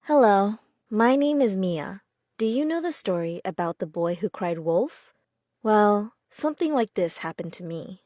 Hello, my name is Mia. Do you know the story about the boy who cried wolf? Well, something like this happened to me.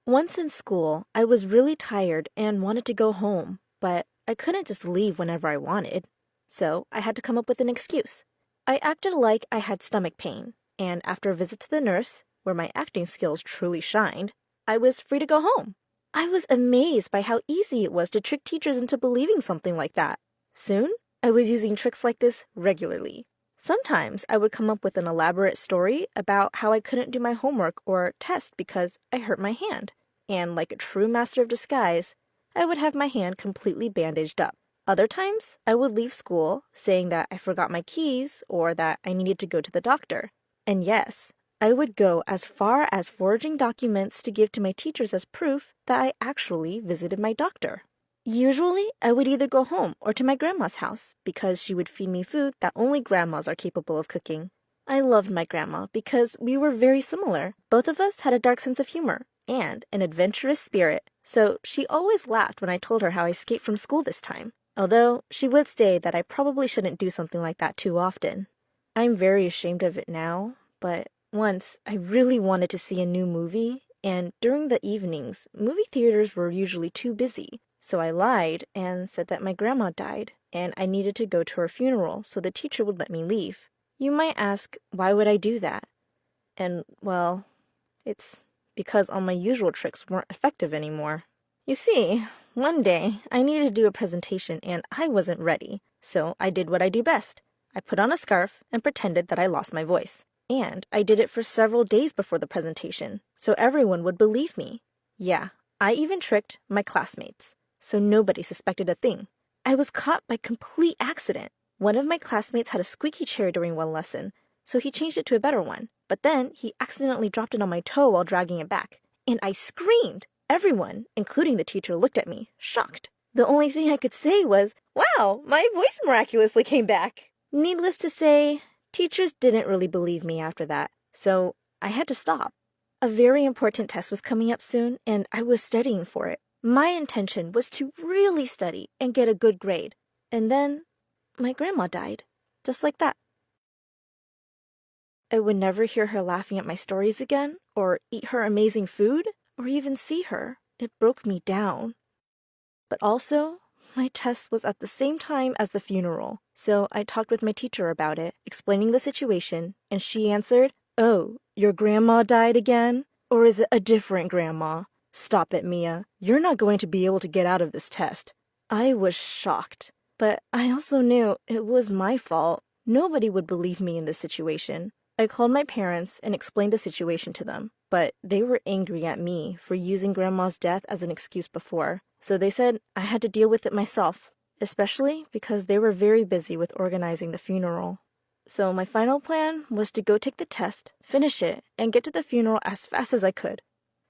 Once in school, I was really tired and wanted to go home, but I couldn't just leave whenever I wanted. So I had to come up with an excuse. I acted like I had stomach pain, and after a visit to the nurse, where my acting skills truly shined, I was free to go home. I was amazed by how easy it was to trick teachers into believing something like that. Soon, I was using tricks like this regularly. Sometimes I would come up with an elaborate story about how I couldn't do my homework or test because I hurt my hand. And like a true master of disguise, I would have my hand completely bandaged up. Other times, I would leave school saying that I forgot my keys or that I needed to go to the doctor. And yes, I would go as far as forging documents to give to my teachers as proof that I actually visited my doctor. Usually, I would either go home or to my grandma's house because she would feed me food that only grandmas are capable of cooking. I loved my grandma because we were very similar. Both of us had a dark sense of humor and an adventurous spirit, so she always laughed when I told her how I escaped from school this time, although she would say that I probably shouldn't do something like that too often. I'm very ashamed of it now, but once I really wanted to see a new movie, and during the evenings, movie theaters were usually too busy. So I lied and said that my grandma died, and I needed to go to her funeral so the teacher would let me leave. You might ask, why would I do that? And, well, it's because all my usual tricks weren't effective anymore. You see, one day I needed to do a presentation and I wasn't ready, so I did what I do best. I put on a scarf and pretended that I lost my voice. And I did it for several days before the presentation, so everyone would believe me. Yeah, I even tricked my classmates, so nobody suspected a thing. I was caught by complete accident. One of my classmates had a squeaky chair during one lesson, so he changed it to a better one. But then he accidentally dropped it on my toe while dragging it back, and I screamed. Everyone, including the teacher, looked at me, shocked. The only thing I could say was, "Wow, my voice miraculously came back." Needless to say, teachers didn't really believe me after that, so I had to stop. A very important test was coming up soon, and I was studying for it. My intention was to really study and get a good grade. And then my grandma died, just like that. I would never hear her laughing at my stories again, or eat her amazing food, or even see her. It broke me down. But also, my test was at the same time as the funeral, so I talked with my teacher about it, explaining the situation, and she answered, "Oh, your grandma died again? Or is it a different grandma? Stop it, Mia. You're not going to be able to get out of this test." I was shocked, but I also knew it was my fault. Nobody would believe me in this situation. I called my parents and explained the situation to them, but they were angry at me for using Grandma's death as an excuse before, so they said I had to deal with it myself, especially because they were very busy with organizing the funeral. So my final plan was to go take the test, finish it, and get to the funeral as fast as I could.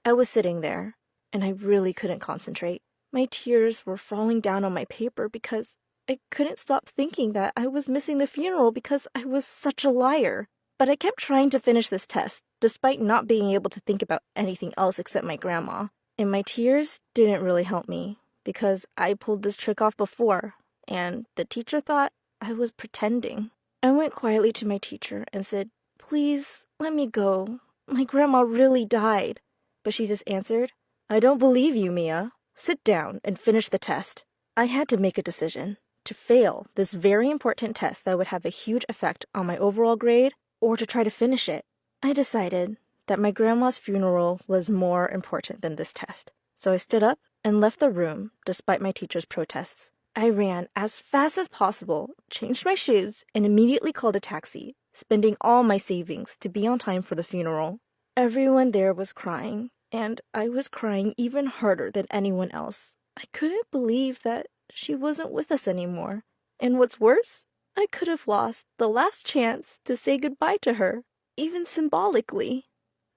I was sitting there, and I really couldn't concentrate. My tears were falling down on my paper because I couldn't stop thinking that I was missing the funeral because I was such a liar. But I kept trying to finish this test, despite not being able to think about anything else except my grandma. And my tears didn't really help me, because I pulled this trick off before, and the teacher thought I was pretending. I went quietly to my teacher and said, "Please, let me go. My grandma really died." But she just answered, "I don't believe you, Mia. Sit down and finish the test." I had to make a decision, to fail this very important test that would have a huge effect on my overall grade, or to try to finish it. I decided that my grandma's funeral was more important than this test, so I stood up and left the room despite my teacher's protests. I ran as fast as possible, changed my shoes, and immediately called a taxi, spending all my savings to be on time for the funeral. Everyone there was crying, and I was crying even harder than anyone else. I couldn't believe that she wasn't with us anymore. And what's worse, I could have lost the last chance to say goodbye to her, even symbolically.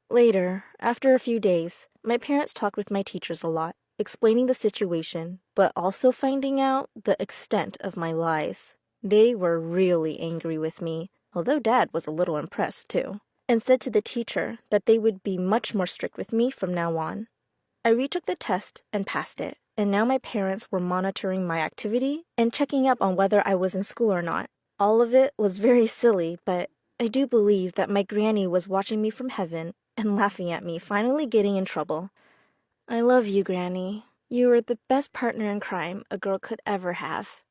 Later, after a few days, my parents talked with my teachers a lot, explaining the situation, but also finding out the extent of my lies. They were really angry with me, although Dad was a little impressed too, and said to the teacher that they would be much more strict with me from now on. I retook the test and passed it, and now my parents were monitoring my activity and checking up on whether I was in school or not. All of it was very silly, but I do believe that my granny was watching me from heaven and laughing at me finally getting in trouble. I love you, Granny. You were the best partner in crime a girl could ever have.